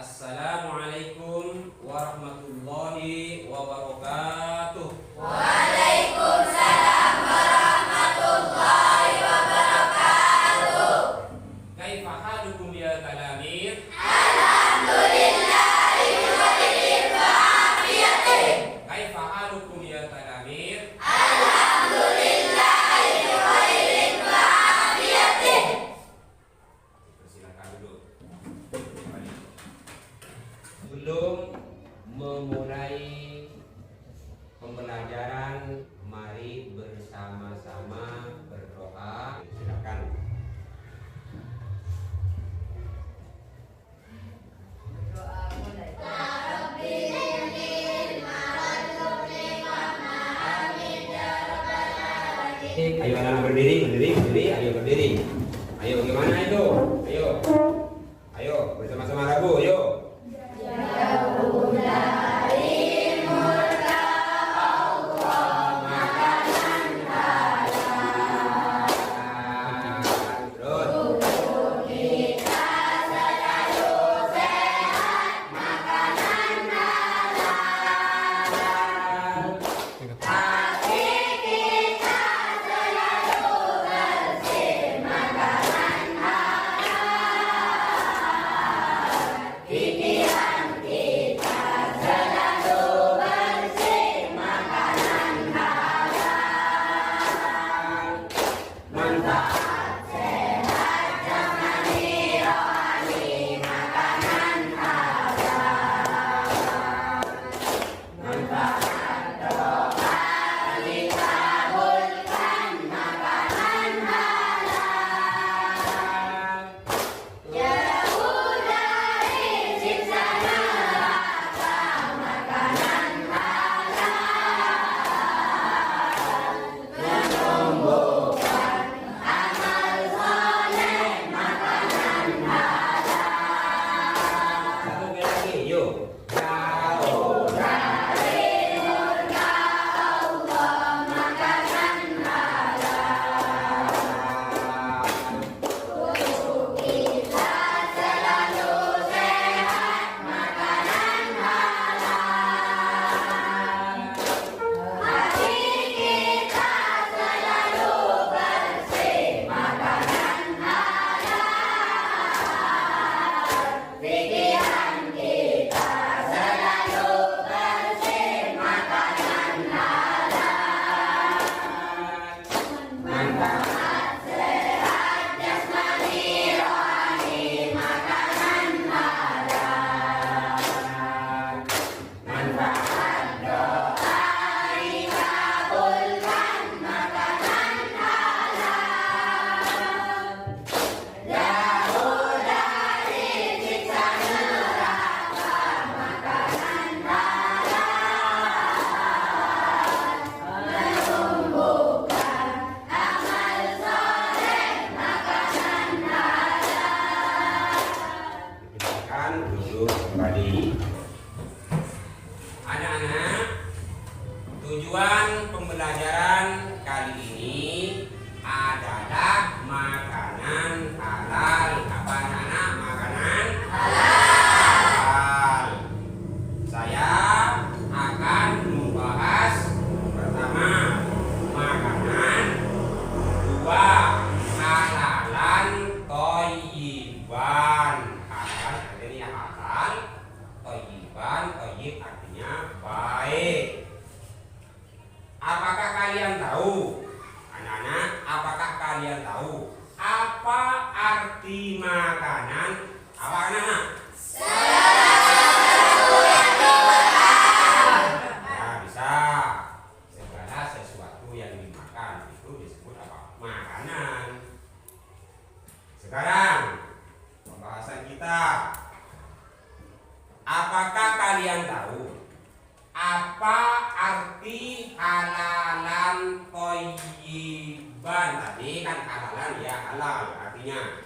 Assalamualaikum warahmatullahi wabarakatuh. Waalaikumsalam warahmatullahi wabarakatuh. Kaifa halukum ya talamir? Alhamdulillahi wa khairin wa afiyatin. Kaifa halukum ya talamir? Alhamdulillahi wa khairin wa afiyatin. Silakan duduk. Sebelum memulai pembelajaran, mari bersama-sama berdoa. Silakan. Ayo anak berdiri, ayo berdiri. Ayo bagaimana itu? Ayo bersama-sama lagu, ayo. Kembali. Anak-anak, tujuan pembelajaran kali ini adalah makanan halal. Apa anak-anak? Makanan halal. Saya akan membahas pertama makanan, dua halalan thayyiban. Thayyib artinya baik. Apakah kalian tahu, anak-anak? Apakah kalian tahu apa arti makanan? Apa anak-anak? Ya, bisa. Segala sesuatu yang dimakan itu disebut apa? Makanan. Sekarang pembahasan kita. Apakah kalian tahu apa arti halalan thayyiban? Tadi kan halalan ya halal artinya.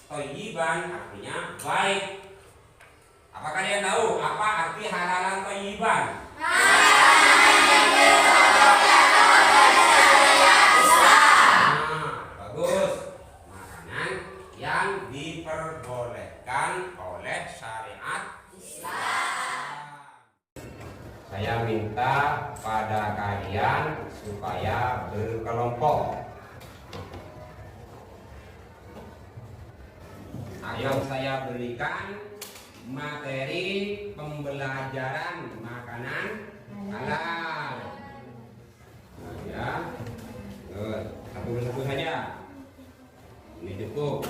Thayyiban artinya baik. Apa kalian tahu apa arti halalan thayyiban? Bagus. Makanan yang diperbolehkan oleh syariat Ayo saya berikan materi pembelajaran makanan halal. Nah, ya. Satu persatu saja. Ini cukup.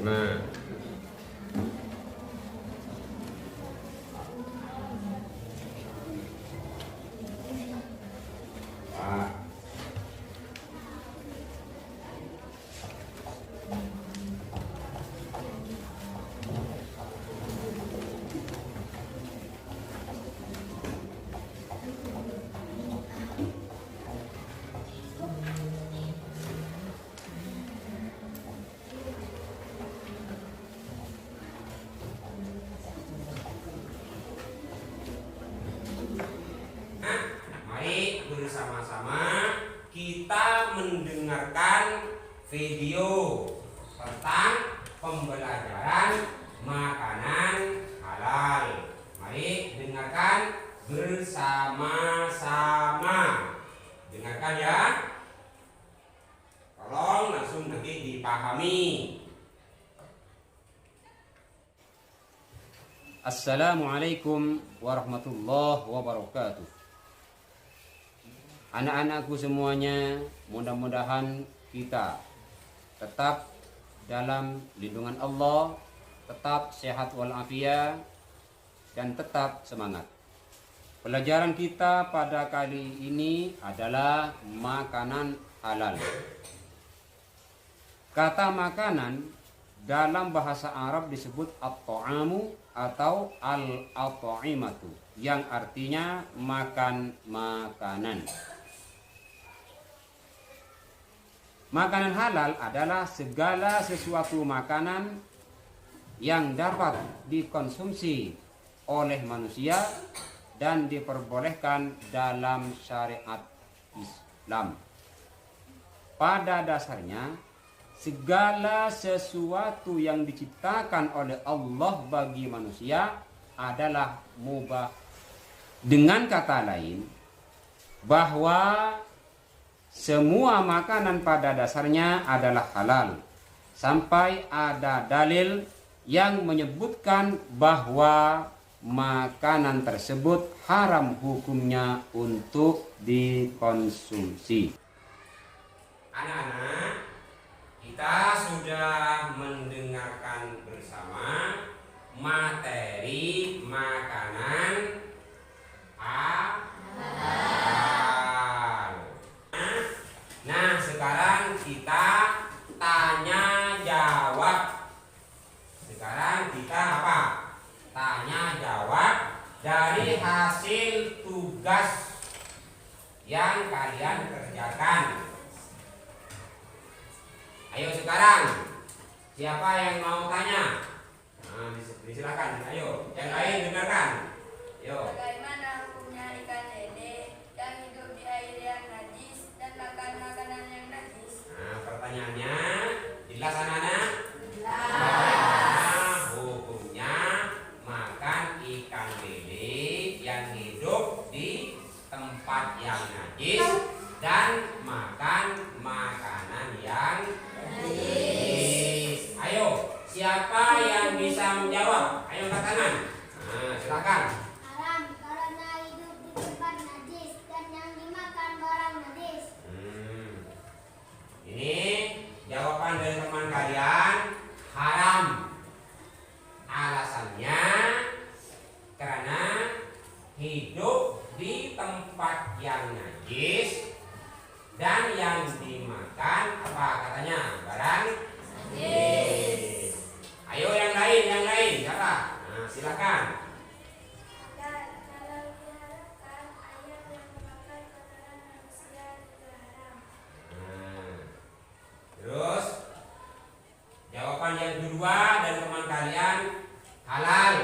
Nah. Mari bersama-sama kita mendengarkan video tentang pembelajaran makanan halal. Mari dengarkan bersama-sama. Dengarkan ya. Tolong langsung nanti dipahami. Assalamualaikum warahmatullahi wabarakatuh. Anak-anakku semuanya, mudah-mudahan kita tetap dalam lindungan Allah, tetap sehat walafiat, dan tetap semangat. Pelajaran kita pada kali ini adalah makanan halal. Kata makanan dalam bahasa Arab disebut at-ta'amu atau al-at'imatu, yang artinya makan makanan. Makanan halal adalah segala sesuatu makanan yang dapat dikonsumsi oleh manusia dan diperbolehkan dalam syariat Islam. Pada dasarnya, segala sesuatu yang diciptakan oleh Allah bagi manusia adalah mubah. Dengan kata lain, bahwa semua makanan pada dasarnya adalah halal, sampai ada dalil yang menyebutkan bahwa makanan tersebut haram hukumnya untuk dikonsumsi. Anak-anak, kita sudah mendengarkan bersama materi makanan halal. Nah, sekarang kita tanya jawab. Sekarang kita apa? Tanya jawab dari hasil tugas yang kalian kerjakan. Ayo sekarang, siapa yang mau tanya? Nah, disilakan. Ayo, yang lain dengarkan. Ayo. Bagaimana hukumnya ikan lele yang hidup di air yang najis dan makan makanan yang najis? Nah, pertanyaannya jelas anak-anak? Jelas. Bagaimana hukumnya makan ikan lele yang hidup di tempat yang najis dan makan makanan yang najis? Ayo, siapa yang bisa menjawab? Ayo angkat tangan. Nah, silakan. Haram karena hidup di tempat najis dan yang dimakan barang najis. Ini jawaban dari teman kalian haram. Alasannya karena hidup di tempat yang najis dan yang dimakan apa katanya? Barang najis. Ayo yang lain siapa? Nah, silakan. Kalau diharapkan ayam yang memakan kotoran manusia juga haram. Nah, terus jawaban yang kedua dari teman kalian halal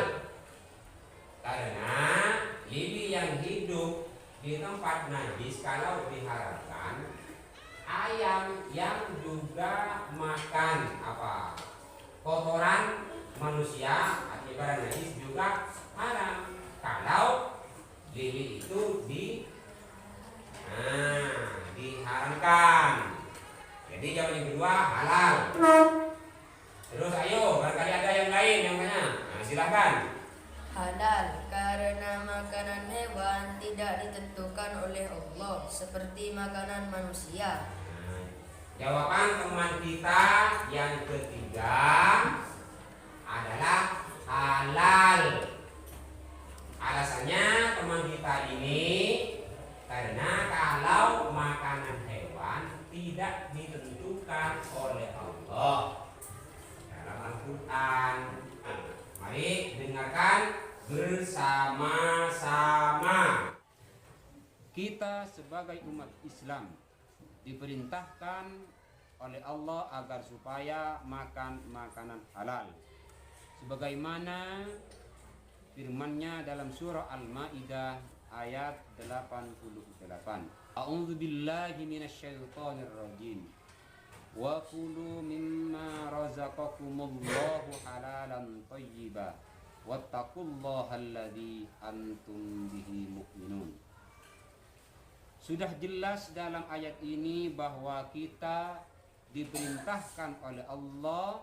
karena lili yang hidup di tempat najis kalau diharapkan ayam yang juga makan apa kotoran manusia atau barang najis juga haram kalau lili itu halal karena makanan hewan tidak ditentukan oleh Allah seperti makanan manusia. Jawaban teman kita yang ketiga adalah halal. Alasannya teman kita ini karena kalau makanan hewan tidak ditentukan oleh Allah dalam Al-Quran. Mari dengarkan bersama-sama. Kita sebagai umat Islam diperintahkan oleh Allah agar supaya makan makanan halal sebagaimana firman-Nya dalam surah Al-Maidah ayat 88. A'udzu billahi minasyaitonir rajim. Wa kulu mimma razaqakumullahu halalan thayyiban wattaqullaha alladzi antum bihi mu'minun. Sudah jelas dalam ayat ini bahwa kita diperintahkan oleh Allah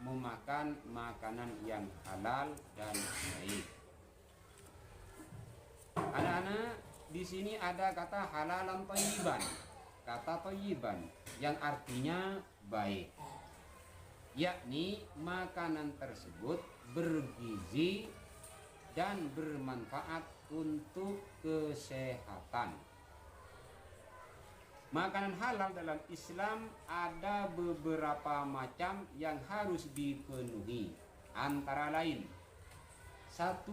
memakan makanan yang halal dan baik. Anak-anak, di sini ada kata halalan thayyiban. Kata thayyiban yang artinya baik. Yakni makanan tersebut bergizi dan bermanfaat untuk kesehatan. Makanan halal dalam Islam ada beberapa macam yang harus dipenuhi. Antara lain, 1.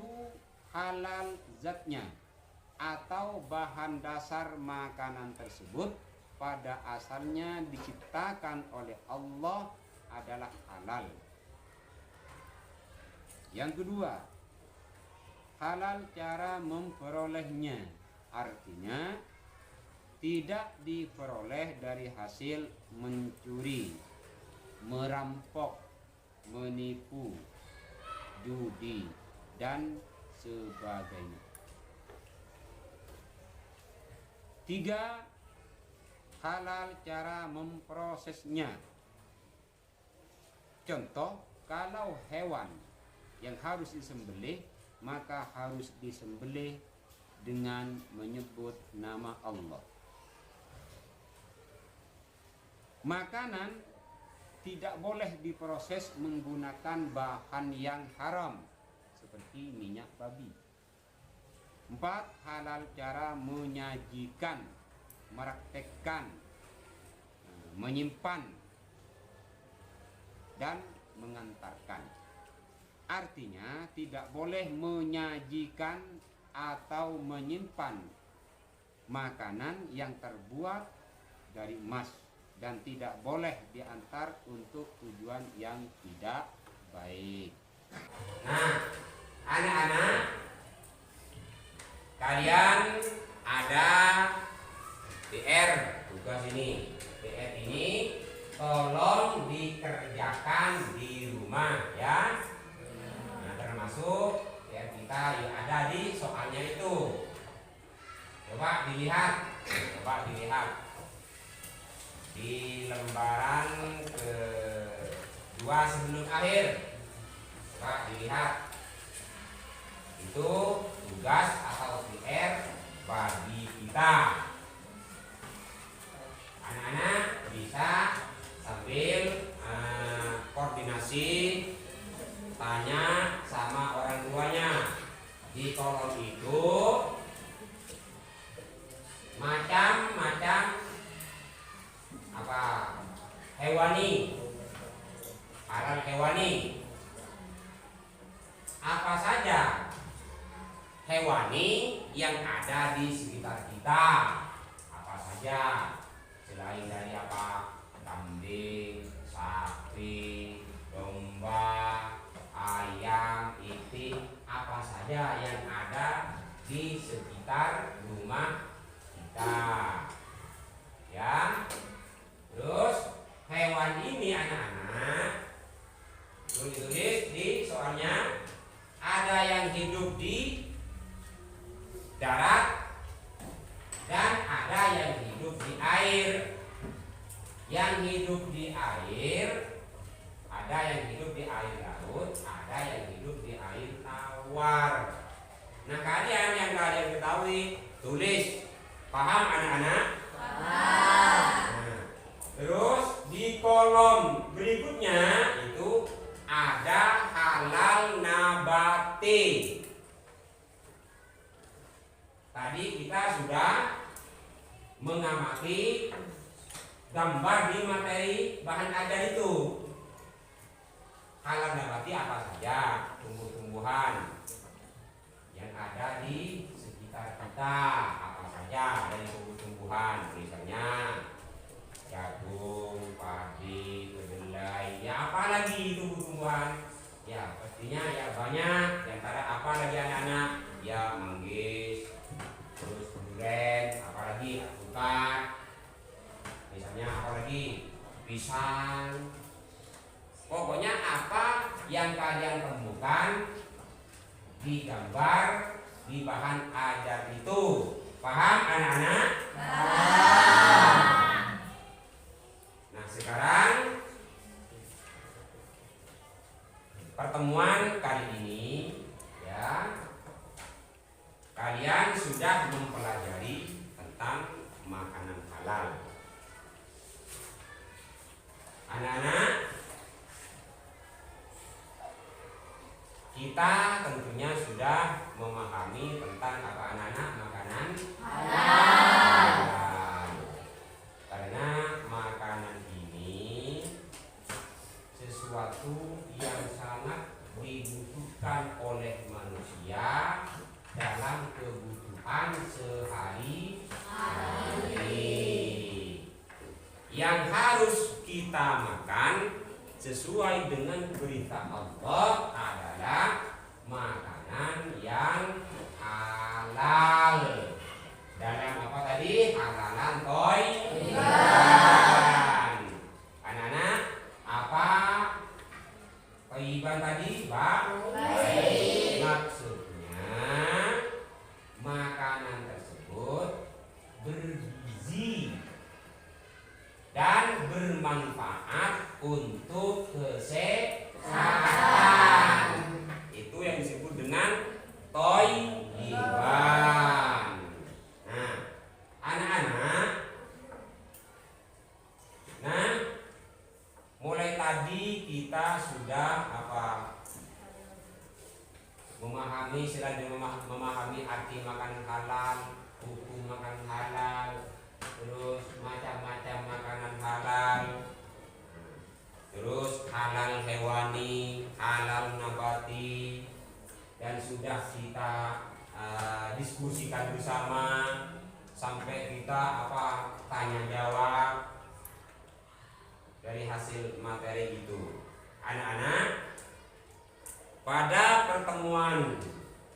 Halal zatnya atau bahan dasar makanan tersebut pada asalnya diciptakan oleh Allah adalah halal. Yang kedua, halal cara memperolehnya, artinya tidak diperoleh dari hasil mencuri, merampok, menipu, judi, dan sebagainya. 3. Halal cara memprosesnya. Contoh, kalau hewan yang harus disembelih, maka harus disembelih dengan menyebut nama Allah. Makanan tidak boleh diproses menggunakan bahan yang haram seperti minyak babi. 4. Halal cara menyajikan, meraktekkan, menyimpan, dan mengantarkan. Artinya tidak boleh menyajikan atau menyimpan makanan yang terbuat dari emas dan tidak boleh diantar untuk tujuan yang tidak baik. Nah, anak-anak, kalian ada PR tugas ini. PR ini tolong dikerjakan di rumah ya. Nah, termasuk PR kita yang ada di soalnya itu. Coba dilihat di lembaran kedua sebelum akhir. Coba dilihat, itu tugas atau PR bagi kita. Anak-anak bisa sambil koordinasi, tanya sama orang tuanya. Di kolom itu macam-macam hewani, halal hewani. Apa saja hewani yang ada di sekitar kita? Apa saja selain dari kambing, sapi, domba, ayam, itik, apa saja yang ada di sekitar rumah kita ya. Terus hewan ini anak-anak tulis di soalnya, ada yang hidup di darat dan ada yang hidup di air. Yang hidup di air ada yang hidup di air laut, ada yang hidup di air tawar. software. Nah, kalian yang kalian ketahui tulis. Paham anak-anak? Nah, terus di kolom berikutnya itu ada halal nabati. Tadi kita sudah mengamati gambar di materi bahan ajar itu. Halal nabati apa saja? Tumbuh-tumbuhan yang ada di sekitar kita, apa saja dari tumbuh-tumbuhan, misalnya jagung, padi, kedelai, ya apa lagi tumbuh-tumbuhan? Ya pastinya ya banyak. Di antara apa lagi anak-anak? Ya manggis, terus durian, apalagi alpukat, misalnya apalagi pisang. Pokoknya apa yang kalian temukan di gambar di bahan ajar itu. Paham anak-anak? Nah, sekarang pertemuan kali ini ya, kalian sudah mempelajari tentang makanan halal. Anak-anak, kita tentunya sudah memahami tentang apa anak-anak makanan halal. Karena makanan ini sesuatu yang sangat dibutuhkan oleh manusia dalam kebutuhan sehari-hari. Yang harus kita makan sesuai dengan perintah Allah adalah makanan yang halal. Dalam apa tadi? Halalan thayyiban. Anak-anak, apa thayyiban tadi, Pak? Maksudnya makanan tersebut bergizi dan bermanfaat untuk kesehatan. Itu yang disebut dengan thayyiban. Nah, anak-anak, nah mulai tadi kita sudah memahami, selain memahami arti makan halal, hukum makan halal, terus macam-macam makanan halal, terus halal hewani, halal nabati, dan sudah kita diskusikan bersama sampai kita tanya jawab dari hasil materi itu. Anak-anak, pada pertemuan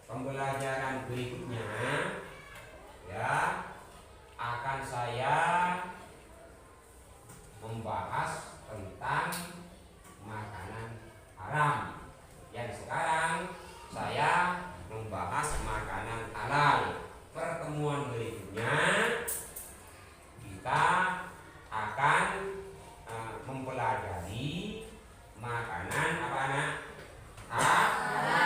pembelajaran berikutnya ya akan saya membahas tentang makanan haram. Yang sekarang saya membahas makanan halal. Pertemuan berikutnya kita akan mempelajari makanan apa anak? Haram.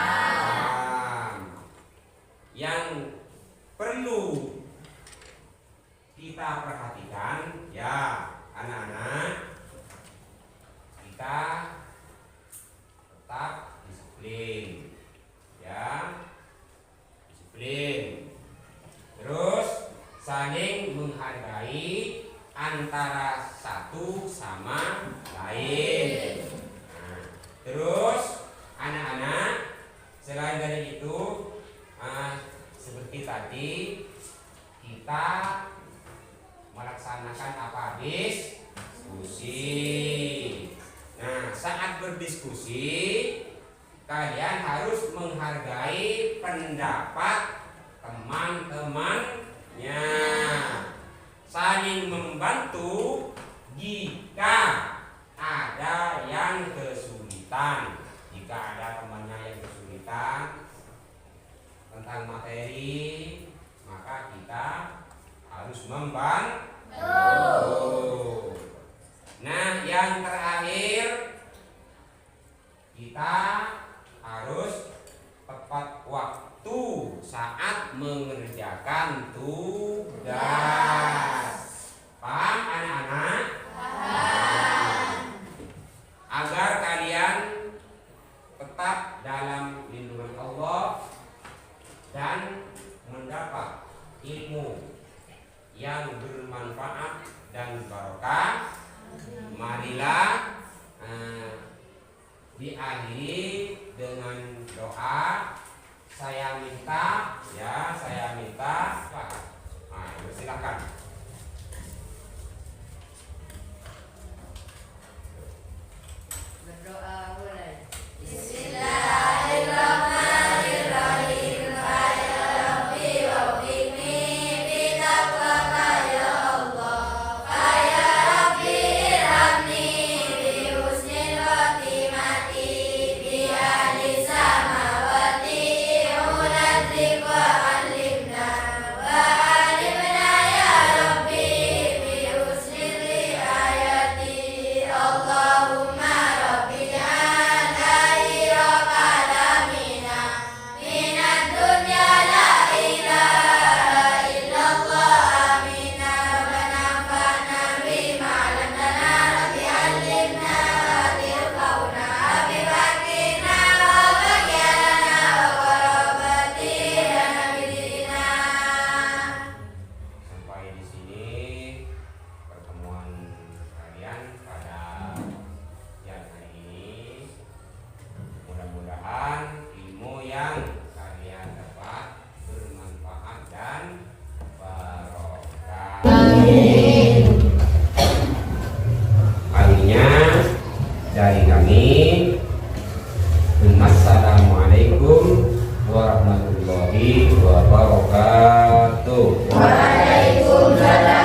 Yang perlu kita perhatikan ya anak-anak, kita tetap disiplin ya, disiplin, terus saling menghargai antara satu sama lain. Nah, terus anak-anak, selain dari itu seperti tadi kita melaksanakan apa? Diskusi. Nah, saat berdiskusi kalian harus menghargai pendapat teman-temannya, saling membantu jika ada yang kesulitan. Jika ada temannya yang kesulitan tentang materi, maka kita harus membantu. Nah, yang terakhir kita harus tepat waktu saat mengerjakan tugas. Paham anak-anak? Agar kalian tetap dalam lindungan Allah dan mendapat ilmu yang bermanfaat dan barokah, marilah diakhiri dengan doa. Saya minta, silakan. Berdoa mulai. Sampai di sini pertemuan kalian pada siang hari ini. Mudah-mudahan ilmu yang kalian dapat bermanfaat dan barokah. Akhirnya dari kami, Assalamualaikum warahmatullahi wabarakatuh. Waalaikumsalam.